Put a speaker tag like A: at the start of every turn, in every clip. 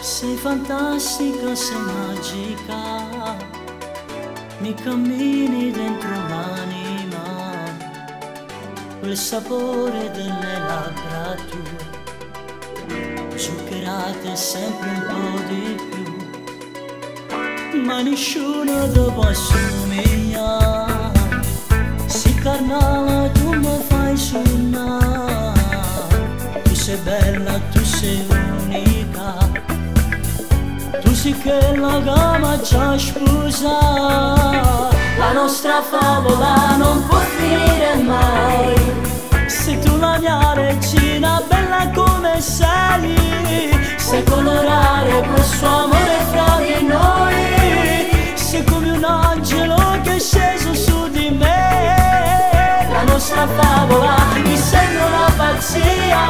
A: Sei fantastica, sei magica, mi cammini dentro l'anima, quel sapore delle labbra tue, zuccherate sempre un po' di più, ma nessuno ti può assomigliare, si carnala tu mi fai suonare, tu sei bella, tu sei unica, tu sì che la gama ci ha sposato. La nostra favola non può finire mai, sei tu la mia regina, bella come sei colorare questo amore fra di noi, sei come un angelo che è sceso su di me. La nostra favola mi sembra una pazzia,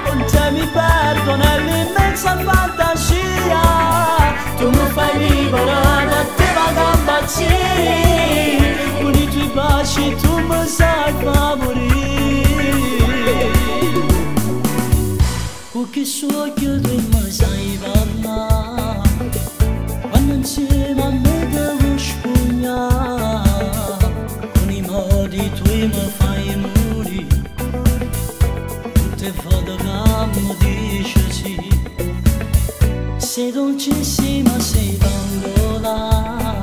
A: con te mi perdo nell'immensa fantasia, tu mi fai libera da te vagabazzire, con i tuoi baci tu mi sai favorire, perché so che tu mi sai parlare, quando insieme a me devo spugnare, con i modi tuoi mi fai morire, tutte foto che mi dici sì. Sei dolcissima, sei bambola,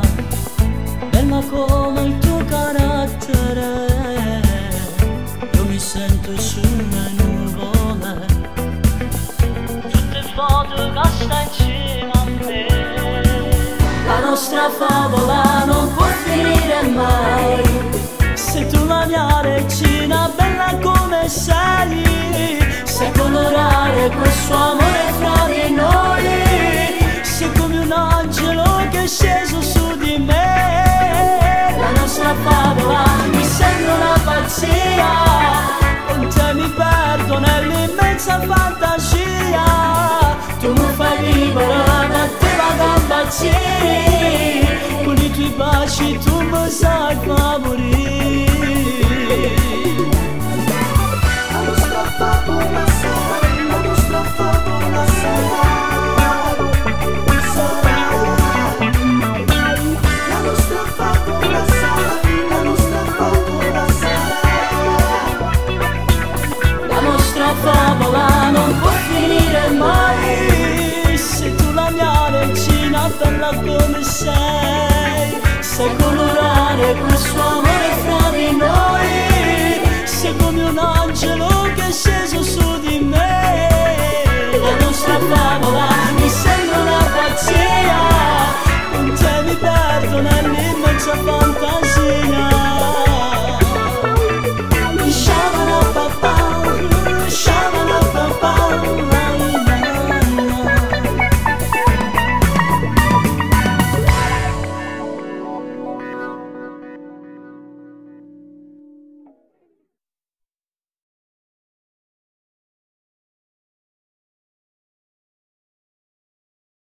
A: bella come il tuo carattere, io mi sento su una nuvola, tutte foto che stai insieme a me. La nostra favola non può finire mai, sei tu la mia regina, bella come sei colorare questo amore fra di noi, sei come un angelo che è sceso su di me. La nostra favola mi sembra una pazzia, con te mi perdo nell'immensa fantasia, tu mi fai libera da te vagabazzire, con i tuoi baci tu mi sai favorire. La nostra favola sarà, la nostra favola sarà, la nostra favola sarà, la nostra favola sarà. La nostra favola non può finire mai, sei tu la mia regina, bella come sei colorare questo amore fra di noi, sei come un angelo che è sceso su di me. La nostra favola mi sembra una pazzia, con te mi perdo nell'immensa fantasia,